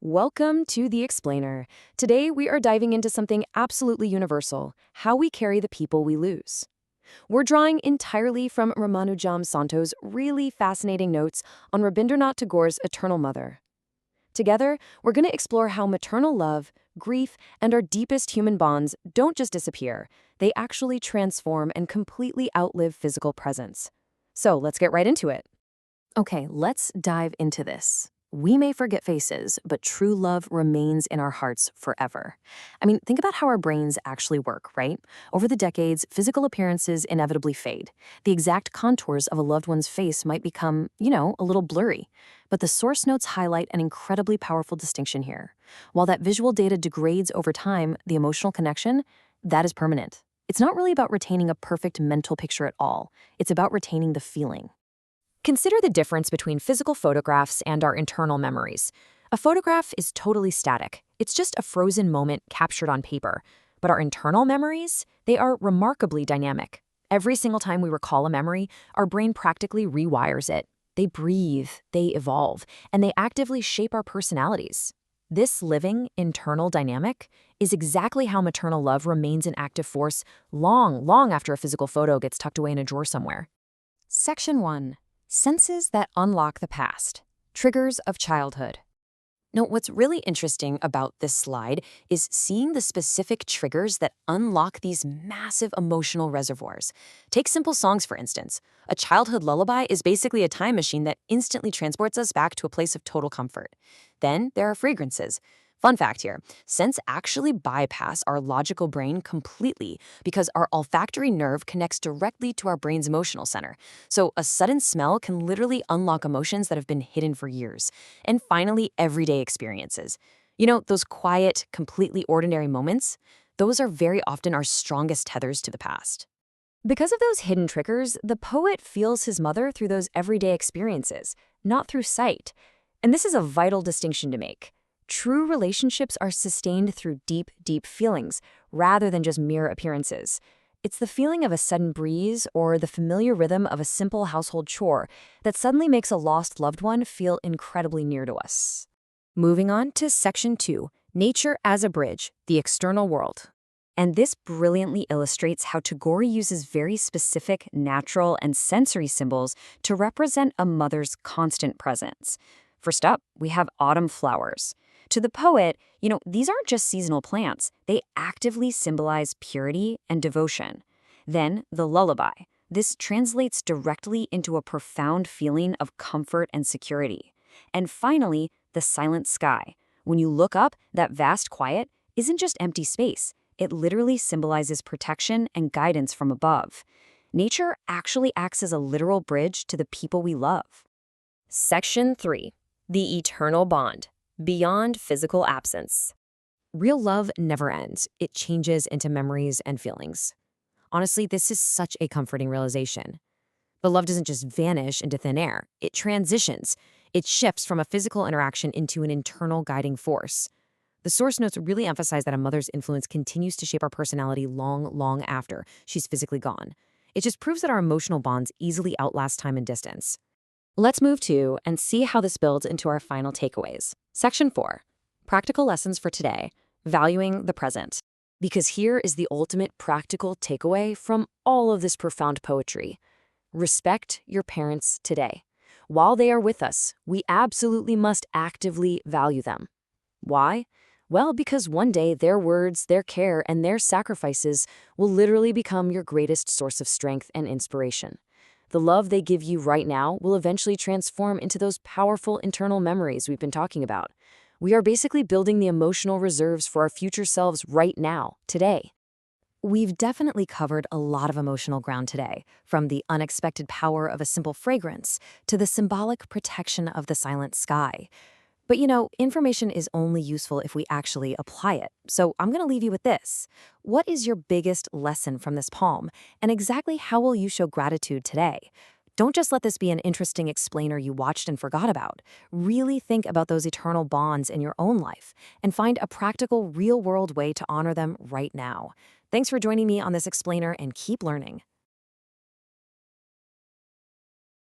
Welcome to The Explainer. Today we are diving into something absolutely universal, how we carry the people we lose. We're drawing entirely from Ramanujam Santo's really fascinating notes on Rabindranath Tagore's Eternal Mother. Together, we're going to explore how maternal love, grief, and our deepest human bonds don't just disappear, they actually transform and completely outlive physical presence. So let's get right into it. Okay, let's dive into this. We may forget faces, but true love remains in our hearts forever. I mean, think about how our brains actually work, right? Over the decades, physical appearances inevitably fade. The exact contours of a loved one's face might become, a little blurry. But the source notes highlight an incredibly powerful distinction here. While that visual data degrades over time, the emotional connection, that is permanent. It's not really about retaining a perfect mental picture at all. It's about retaining the feeling. Consider the difference between physical photographs and our internal memories. A photograph is totally static. It's just a frozen moment captured on paper. But our internal memories, they are remarkably dynamic. Every single time we recall a memory, our brain practically rewires it. They breathe, they evolve, and they actively shape our personalities. This living, internal dynamic is exactly how maternal love remains an active force long after a physical photo gets tucked away in a drawer somewhere. Section 1. Senses that unlock the past. Triggers of childhood. Now, what's really interesting about this slide is seeing the specific triggers that unlock these massive emotional reservoirs. Take simple songs, for instance. A childhood lullaby is basically a time machine that instantly transports us back to a place of total comfort. Then there are fragrances. Fun fact here, scents actually bypass our logical brain completely because our olfactory nerve connects directly to our brain's emotional center. So a sudden smell can literally unlock emotions that have been hidden for years. And finally, everyday experiences. Those quiet, completely ordinary moments, those are very often our strongest tethers to the past. Because of those hidden triggers, the poet feels his mother through those everyday experiences, not through sight. And this is a vital distinction to make. True relationships are sustained through deep feelings, rather than just mere appearances. It's the feeling of a sudden breeze or the familiar rhythm of a simple household chore that suddenly makes a lost loved one feel incredibly near to us. Moving on to Section 2, Nature as a Bridge, the External World. And this brilliantly illustrates how Tagore uses very specific natural and sensory symbols to represent a mother's constant presence. First up, we have autumn flowers. To the poet, these aren't just seasonal plants. They actively symbolize purity and devotion. Then, the lullaby. This translates directly into a profound feeling of comfort and security. And finally, the silent sky. When you look up, that vast quiet isn't just empty space. It literally symbolizes protection and guidance from above. Nature actually acts as a literal bridge to the people we love. Section 3. The Eternal Bond. Beyond physical absence. Real love never ends. It changes into memories and feelings. Honestly, this is such a comforting realization. But love doesn't just vanish into thin air. It transitions. It shifts from a physical interaction into an internal guiding force. The source notes really emphasize that a mother's influence continues to shape our personality long after she's physically gone. It just proves that our emotional bonds easily outlast time and distance. Let's move to and see how this builds into our final takeaways. Section 4. Practical lessons for today. Valuing the present. Because here is the ultimate practical takeaway from all of this profound poetry. Respect your parents today. While they are with us, we absolutely must actively value them. Why? Well, because one day their words, their care, and their sacrifices will literally become your greatest source of strength and inspiration. The love they give you right now will eventually transform into those powerful internal memories we've been talking about. We are basically building the emotional reserves for our future selves right now, today. We've definitely covered a lot of emotional ground today, from the unexpected power of a simple fragrance to the symbolic protection of the silent sky. But information is only useful if we actually apply it. So I'm going to leave you with this. What is your biggest lesson from this poem? And exactly how will you show gratitude today? Don't just let this be an interesting explainer you watched and forgot about. Really think about those eternal bonds in your own life and find a practical, real-world way to honor them right now. Thanks for joining me on this explainer and keep learning.